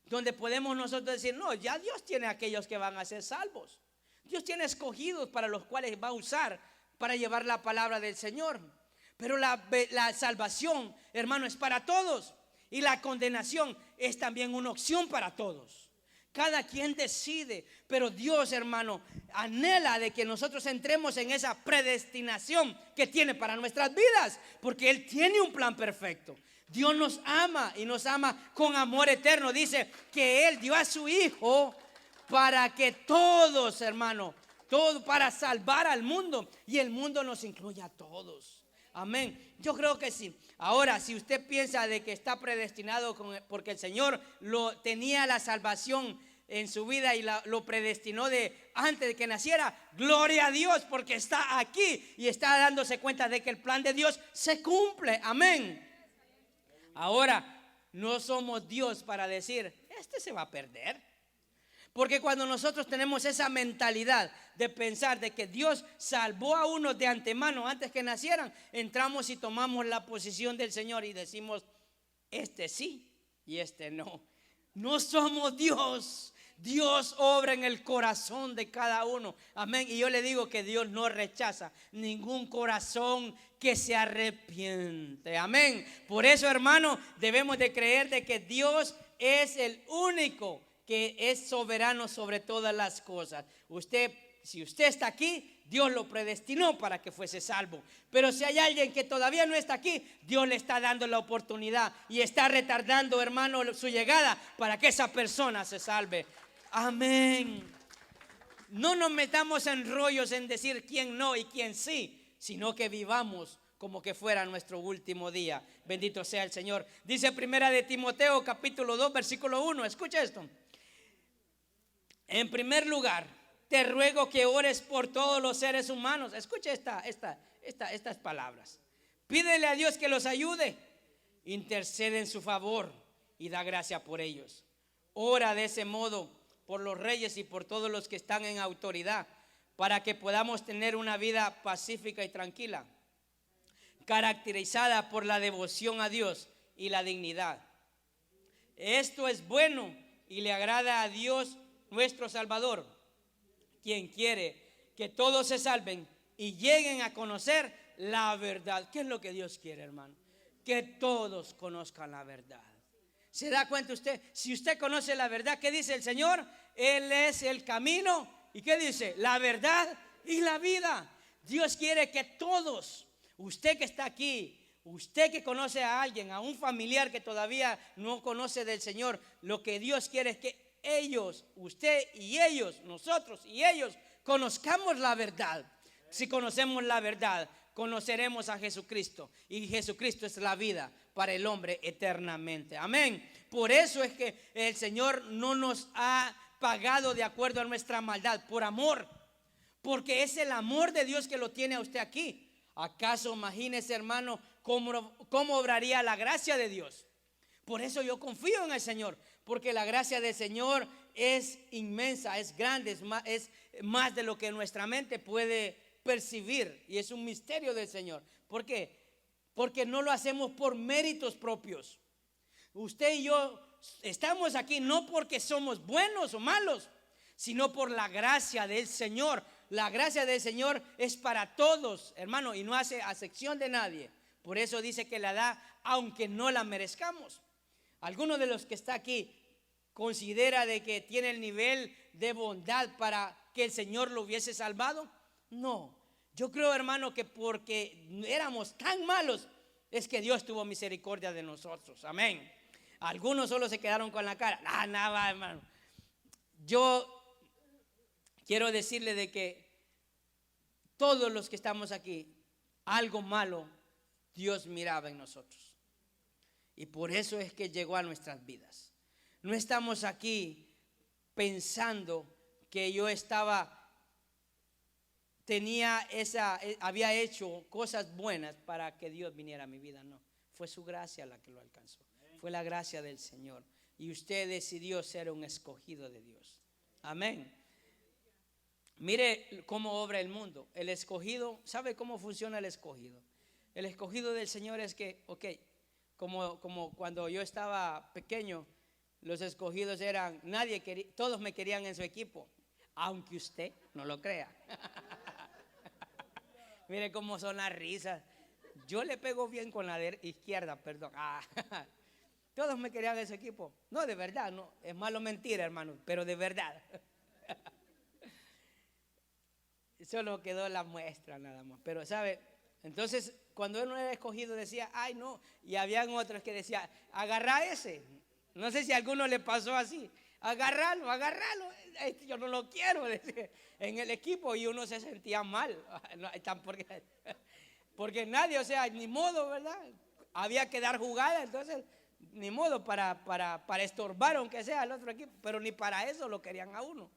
donde podemos nosotros decir, no, ya Dios tiene aquellos que van a ser salvos. Dios tiene escogidos para los cuales va a usar para llevar la palabra del Señor. Pero la salvación, hermano, es para todos. Y la condenación es también una opción para todos. Cada quien decide, pero Dios, hermano, anhela de que nosotros entremos en esa predestinación que tiene para nuestras vidas, porque Él tiene un plan perfecto. Dios nos ama y nos ama con amor eterno. Dice que Él dio a su Hijo para que todos, hermano, todo para salvar al mundo, y el mundo nos incluye a todos. Amén. Yo creo que sí. Ahora, si usted piensa de que está predestinado porque el Señor tenía la salvación en su vida y lo predestinó de antes de que naciera, gloria a Dios, porque está aquí y está dándose cuenta de que el plan de Dios se cumple. Amén. Ahora, no somos Dios para decir, este se va a perder. Porque cuando nosotros tenemos esa mentalidad de pensar de que Dios salvó a unos de antemano antes que nacieran, entramos y tomamos la posición del Señor y decimos, este sí y este no. No somos Dios. Dios obra en el corazón de cada uno. Amén. Y yo le digo que Dios no rechaza ningún corazón que se arrepiente. Amén. Por eso, hermano, debemos de creer de que Dios es el único que es soberano sobre todas las cosas. Si usted está aquí, Dios lo predestinó para que fuese salvo. Pero si hay alguien que todavía no está aquí, Dios le está dando la oportunidad y está retardando, hermano, su llegada para que esa persona se salve. Amén. No nos metamos en rollos en decir quién no y quién sí, sino que vivamos como que fuera nuestro último día. Bendito sea el Señor. Dice Primera de Timoteo capítulo 2 versículo 1. Escucha esto. En primer lugar, te ruego que ores por todos los seres humanos. Escucha estas palabras. Pídele a Dios que los ayude, intercede en su favor y da gracia por ellos. Ora de ese modo por los reyes y por todos los que están en autoridad, para que podamos tener una vida pacífica y tranquila, caracterizada por la devoción a Dios y la dignidad. Esto es bueno y le agrada a Dios nuestro Salvador, quien quiere que todos se salven y lleguen a conocer la verdad. ¿Qué es lo que Dios quiere, hermano? Que todos conozcan la verdad. ¿Se da cuenta usted? Si usted conoce la verdad, ¿qué dice el Señor? Él es el camino. ¿Y qué dice? La verdad y la vida. Dios quiere que todos, usted que está aquí, usted que conoce a alguien, a un familiar que todavía no conoce del Señor, lo que Dios quiere es que ellos, usted y ellos, nosotros y ellos, conozcamos la verdad. Si conocemos la verdad, conoceremos a Jesucristo, y Jesucristo es la vida para el hombre eternamente. Amén. Por eso es que el Señor no nos ha pagado de acuerdo a nuestra maldad, por amor, porque es el amor de Dios que lo tiene a usted aquí. ¿Acaso imagínese, hermano, cómo obraría la gracia de Dios? Por eso yo confío en el Señor, porque la gracia del Señor es inmensa, es grande, es más de lo que nuestra mente puede percibir, y es un misterio del Señor. ¿Por qué? Porque no lo hacemos por méritos propios. Usted y yo estamos aquí no porque somos buenos o malos, sino por la gracia del Señor. La gracia del Señor es para todos, hermano, y no hace acepción de nadie. Por eso dice que la da aunque no la merezcamos. ¿Alguno de los que está aquí considera de que tiene el nivel de bondad para que el Señor lo hubiese salvado? No. Yo creo, hermano, que porque éramos tan malos es que Dios tuvo misericordia de nosotros. Amén. Algunos solo se quedaron con la cara. Nada, hermano. Yo quiero decirle de que todos los que estamos aquí, algo malo Dios miraba en nosotros. Y por eso es que llegó a nuestras vidas. No estamos aquí pensando que yo había hecho cosas buenas para que Dios viniera a mi vida. No, fue su gracia la que lo alcanzó. Fue la gracia del Señor. Y usted decidió ser un escogido de Dios. Amén. Mire cómo obra el mundo. El escogido, ¿sabe cómo funciona el escogido? El escogido del Señor es que, como cuando yo estaba pequeño, los escogidos eran, todos me querían en su equipo, aunque usted no lo crea. Mire cómo son las risas. Yo le pego bien con la izquierda, perdón. Todos me querían en su equipo. No, de verdad, no. Es malo mentira, hermano, pero de verdad. Solo quedó la muestra nada más. Pero, ¿sabe? Entonces, cuando él no era escogido decía, ay no. Y habían otros que decían, agarra ese. No sé si a alguno le pasó así. Agárralo. Yo no lo quiero, decía, en el equipo. Y uno se sentía mal. Porque nadie, o sea, ni modo, ¿verdad? Había que dar jugada, entonces, ni modo para estorbar, aunque sea al otro equipo. Pero ni para eso lo querían a uno.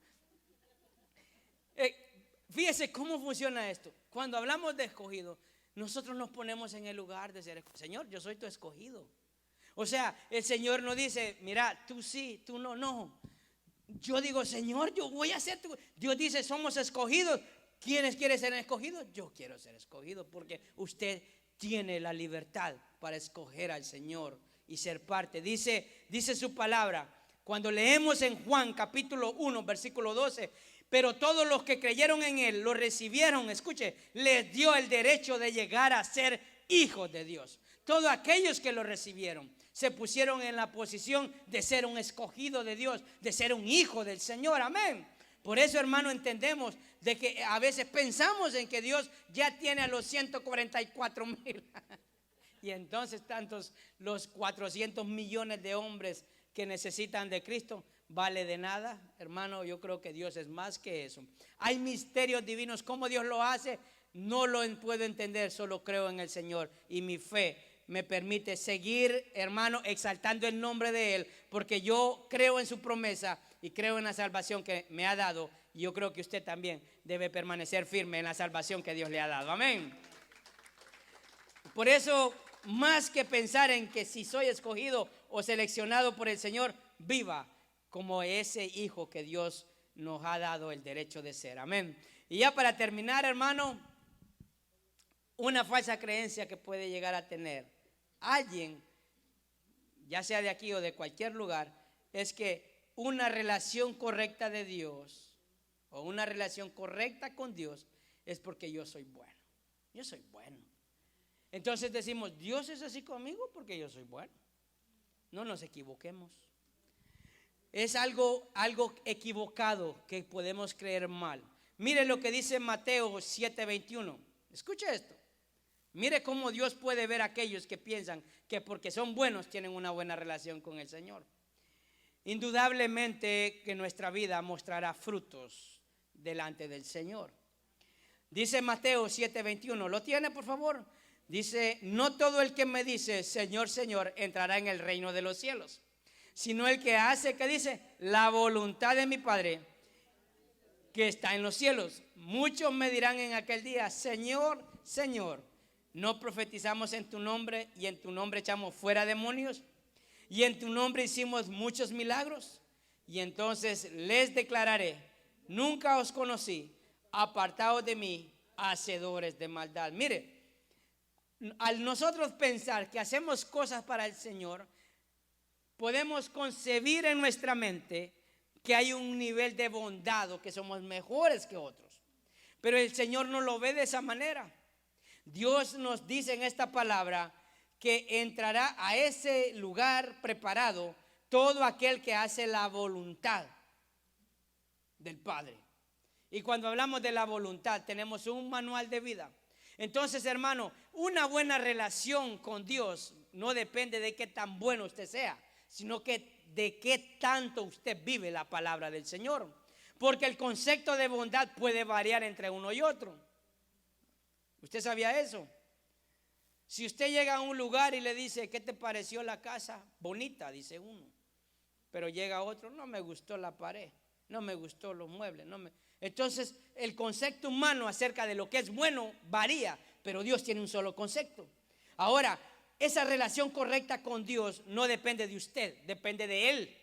Fíjese cómo funciona esto. Cuando hablamos de escogido, nosotros nos ponemos en el lugar de ser escogido. Señor, yo soy tu escogido. O sea, el Señor no dice, mira, tú sí, tú no, no. Yo digo, Señor, yo voy a ser tu. Dios dice, somos escogidos. ¿Quiénes quieren ser escogidos? Yo quiero ser escogido porque usted tiene la libertad para escoger al Señor y ser parte. Dice su palabra, cuando leemos en Juan capítulo 1, versículo 12, pero todos los que creyeron en Él, lo recibieron, escuche, les dio el derecho de llegar a ser hijos de Dios. Todos aquellos que lo recibieron se pusieron en la posición de ser un escogido de Dios, de ser un hijo del Señor, amén. Por eso, hermano, entendemos de que a veces pensamos en que Dios ya tiene a los 144,000 y entonces tantos los 400 millones de hombres que necesitan de Cristo. ¿Vale de nada? Hermano, yo creo que Dios es más que eso. Hay misterios divinos. ¿Cómo Dios lo hace? No lo puedo entender, solo creo en el Señor. Y mi fe me permite seguir, hermano, exaltando el nombre de Él, porque yo creo en su promesa y creo en la salvación que me ha dado. Y yo creo que usted también debe permanecer firme en la salvación que Dios le ha dado. Amén. Por eso, más que pensar en que si soy escogido o seleccionado por el Señor, viva como ese hijo que Dios nos ha dado el derecho de ser. Amén. Y ya para terminar, hermano, una falsa creencia que puede llegar a tener alguien, ya sea de aquí o de cualquier lugar, es que una relación correcta de Dios o una relación correcta con Dios es porque yo soy bueno. Yo soy bueno. Entonces decimos, Dios es así conmigo porque yo soy bueno. No nos equivoquemos. Es algo equivocado que podemos creer mal. Mire lo que dice Mateo 7:21. Escuche esto. Mire cómo Dios puede ver a aquellos que piensan que porque son buenos tienen una buena relación con el Señor. Indudablemente que nuestra vida mostrará frutos delante del Señor. Dice Mateo 7:21. ¿Lo tiene, por favor? Dice, no todo el que me dice Señor, Señor entrará en el reino de los cielos, sino el que hace, que dice, la voluntad de mi Padre que está en los cielos. Muchos me dirán en aquel día, Señor, Señor, ¿no profetizamos en tu nombre y en tu nombre echamos fuera demonios? Y en tu nombre hicimos muchos milagros. Y entonces les declararé, nunca os conocí, apartados de mí, hacedores de maldad. Mire, al nosotros pensar que hacemos cosas para el Señor, podemos concebir en nuestra mente que hay un nivel de bondad o que somos mejores que otros. Pero el Señor no lo ve de esa manera. Dios nos dice en esta palabra que entrará a ese lugar preparado todo aquel que hace la voluntad del Padre. Y cuando hablamos de la voluntad, tenemos un manual de vida. Entonces, hermano, una buena relación con Dios no depende de qué tan bueno usted sea, sino que de qué tanto usted vive la palabra del Señor. Porque el concepto de bondad puede variar entre uno y otro. ¿Usted sabía eso? Si usted llega a un lugar y le dice, ¿qué te pareció la casa? Bonita, dice uno. Pero llega otro, no me gustó la pared, no me gustó los muebles. Entonces, el concepto humano acerca de lo que es bueno varía, pero Dios tiene un solo concepto. Ahora, esa relación correcta con Dios no depende de usted, depende de Él,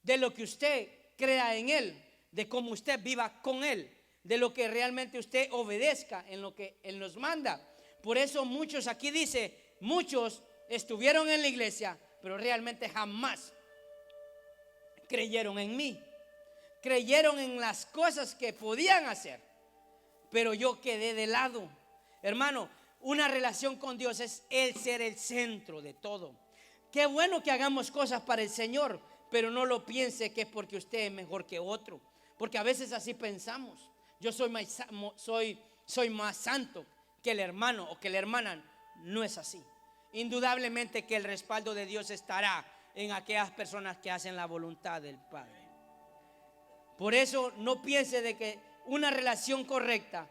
de lo que usted crea en Él, de cómo usted viva con Él, de lo que realmente usted obedezca en lo que Él nos manda. Por eso muchos, aquí dice, muchos estuvieron en la iglesia, pero realmente jamás creyeron en mí. Creyeron en las cosas que podían hacer, pero yo quedé de lado. Hermano, una relación con Dios es Él ser el centro de todo. Qué bueno que hagamos cosas para el Señor, pero no lo piense que es porque usted es mejor que otro, porque a veces así pensamos. Yo soy más santo que el hermano o que la hermana. No es así. Indudablemente que el respaldo de Dios estará en aquellas personas que hacen la voluntad del Padre. Por eso no piense de que una relación correcta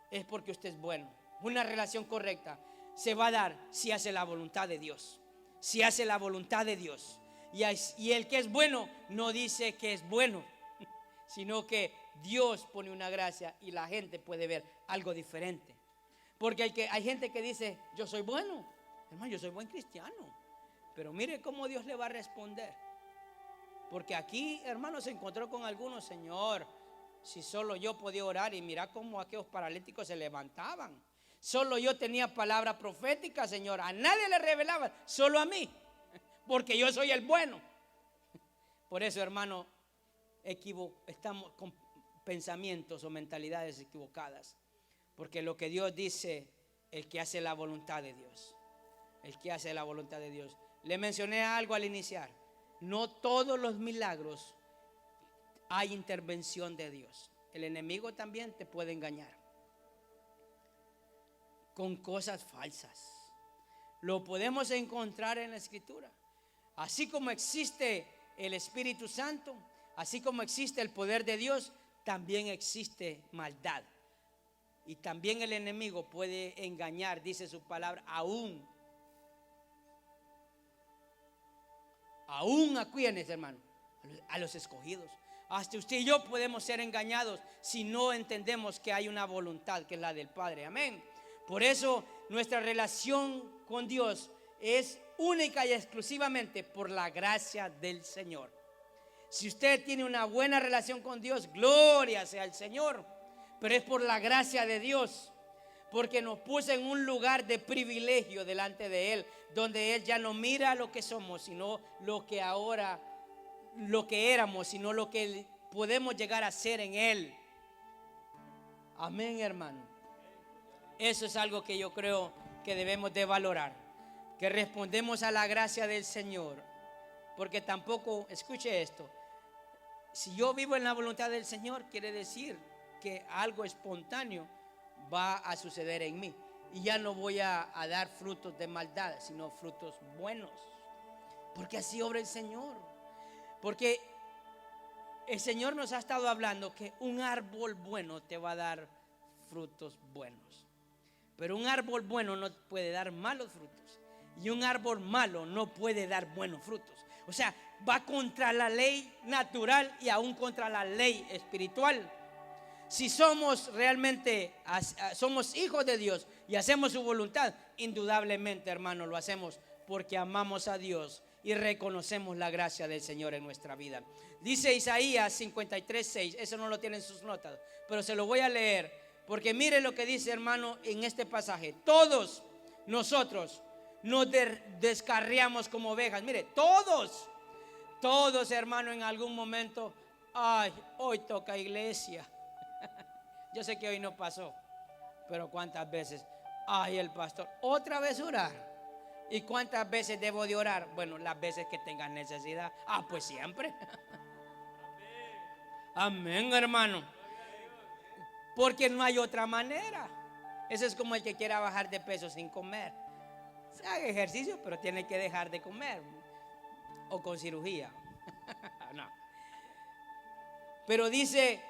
es porque usted es bueno. Una relación correcta se va a dar si hace la voluntad de Dios. Si hace la voluntad de Dios. Y el que es bueno no dice que es bueno, sino que Dios pone una gracia y la gente puede ver algo diferente. Porque hay gente que dice, yo soy bueno, hermano, yo soy buen cristiano. Pero mire cómo Dios le va a responder. Porque aquí, hermano, se encontró con algunos, Señor, si solo yo podía orar, y mira cómo aquellos paralíticos se levantaban. Solo yo tenía palabra profética, Señor, a nadie le revelaba, solo a mí, porque yo soy el bueno. Por eso, hermano, estamos con pensamientos o mentalidades equivocadas. Porque lo que Dios dice, el que hace la voluntad de Dios, el que hace la voluntad de Dios. Le mencioné algo al iniciar. No todos los milagros hay intervención de Dios. El enemigo también te puede engañar con cosas falsas. Lo podemos encontrar en la Escritura. Así como existe el Espíritu Santo, así como existe el poder de Dios, también existe maldad. Y también el enemigo puede engañar, dice su palabra, aún a quienes, hermano, a los escogidos. Hasta usted y yo podemos ser engañados si no entendemos que hay una voluntad que es la del Padre. Amén. Por eso nuestra relación con Dios es única y exclusivamente por la gracia del Señor. Si usted tiene una buena relación con Dios, gloria sea al Señor. Pero es por la gracia de Dios, porque nos puso en un lugar de privilegio delante de Él, donde Él ya no mira lo que somos, sino lo que éramos, sino lo que podemos llegar a ser en Él. Amén, hermano. Eso es algo que yo creo que debemos de valorar, que respondemos a la gracia del Señor. Porque tampoco, escuche esto, si yo vivo en la voluntad del Señor, quiere decir que algo espontáneo va a suceder en mí. Y ya no voy a dar frutos de maldad, sino frutos buenos. Porque así obra el Señor. Porque el Señor nos ha estado hablando que un árbol bueno te va a dar frutos buenos. Pero un árbol bueno no puede dar malos frutos. Y un árbol malo no puede dar buenos frutos. O sea, va contra la ley natural y aún contra la ley espiritual. Si somos realmente, somos hijos de Dios y hacemos su voluntad, indudablemente, hermano, lo hacemos porque amamos a Dios y reconocemos la gracia del Señor en nuestra vida. Dice Isaías 53:6, eso no lo tienen en sus notas, pero se lo voy a leer, porque mire lo que dice, hermano, en este pasaje. Todos nosotros nos descarriamos como ovejas. Mire, todos hermano, en algún momento, ay, hoy toca iglesia. Yo sé que hoy no pasó, pero cuántas veces, ay, el pastor, otra vez orar. ¿Y cuántas veces debo de orar? Bueno, las veces que tengas necesidad. Pues siempre. Amén, hermano. Porque no hay otra manera. Ese es como el que quiera bajar de peso sin comer. Se haga ejercicio, pero tiene que dejar de comer. O con cirugía. No. Pero dice,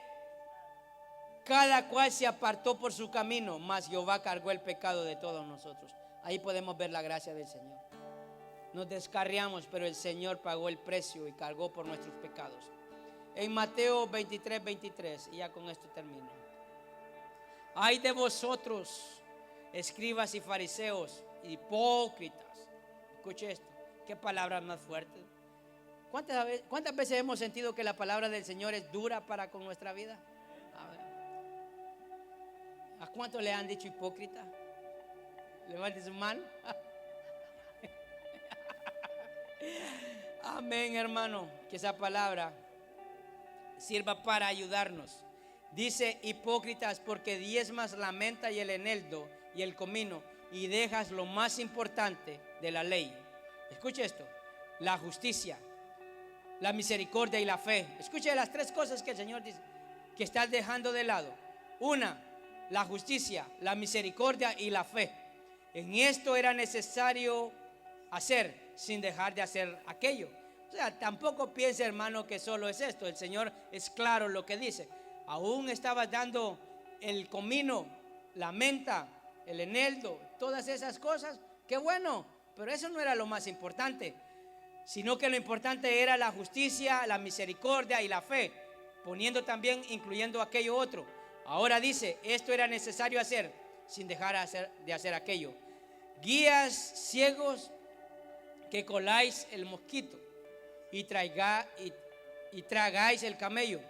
cada cual se apartó por su camino, mas Jehová cargó el pecado de todos nosotros. Ahí podemos ver la gracia del Señor. Nos descarriamos, pero el Señor pagó el precio y cargó por nuestros pecados. En Mateo 23:23, y ya con esto termino. Ay de vosotros, escribas y fariseos, hipócritas. Escuche esto, qué palabras más fuertes. ¿Cuántas veces hemos sentido que la palabra del Señor es dura para con nuestra vida? ¿A cuánto le han dicho hipócrita? Levante su mano. Amén, hermano. Que esa palabra sirva para ayudarnos. Dice hipócritas, porque diezmas la menta y el eneldo y el comino, y dejas lo más importante de la ley. Escuche esto: la justicia, la misericordia y la fe. Escuche las tres cosas que el Señor dice que estás dejando de lado. Una, la justicia, la misericordia y la fe. En esto era necesario hacer sin dejar de hacer aquello. O sea, tampoco piense, hermano, que solo es esto. El Señor es claro en lo que dice. Aún estabas dando el comino, la menta, el eneldo, todas esas cosas. Qué bueno, pero eso no era lo más importante, sino que lo importante era la justicia, la misericordia y la fe, poniendo también, incluyendo aquello otro. Ahora dice, esto era necesario hacer sin dejar de hacer aquello. Guías ciegos que coláis el mosquito y tragáis el camello.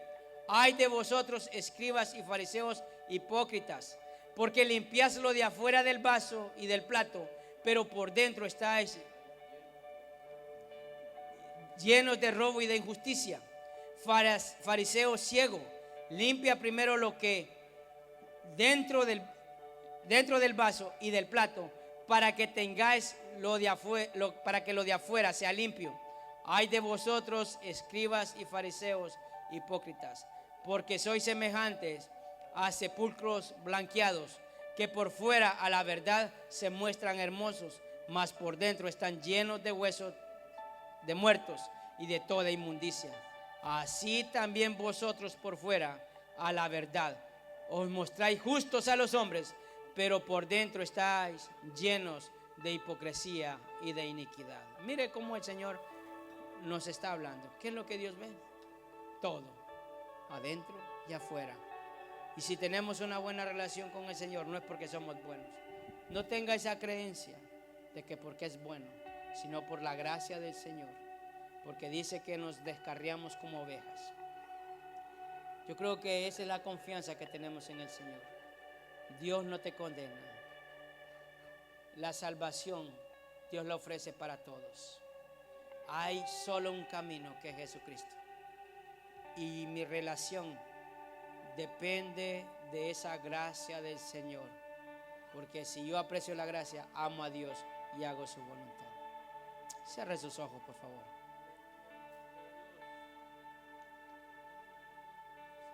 Ay de vosotros, escribas y fariseos hipócritas, porque limpiáis lo de afuera del vaso y del plato, pero por dentro estáis llenos de robo y de injusticia. Fariseo ciego, limpia primero lo que dentro del vaso y del plato, para que tengáis para que lo de afuera sea limpio. Ay de vosotros, escribas y fariseos hipócritas, porque sois semejantes a sepulcros blanqueados, que por fuera a la verdad se muestran hermosos, mas por dentro están llenos de huesos de muertos y de toda inmundicia. Así también vosotros por fuera a la verdad os mostráis justos a los hombres, pero por dentro estáis llenos de hipocresía y de iniquidad. Mire cómo el Señor nos está hablando. ¿Qué es lo que Dios ve? Todo, adentro y afuera. Y si tenemos una buena relación con el Señor, no es porque somos buenos. No tenga esa creencia de que porque es bueno, sino por la gracia del Señor, porque dice que nos descarriamos como ovejas. Yo creo que esa es la confianza que tenemos en el Señor. Dios no te condena. La salvación Dios la ofrece para todos. Hay solo un camino, que es Jesucristo. Y mi relación depende de esa gracia del Señor. Porque si yo aprecio la gracia, amo a Dios y hago su voluntad. Cierre sus ojos, por favor.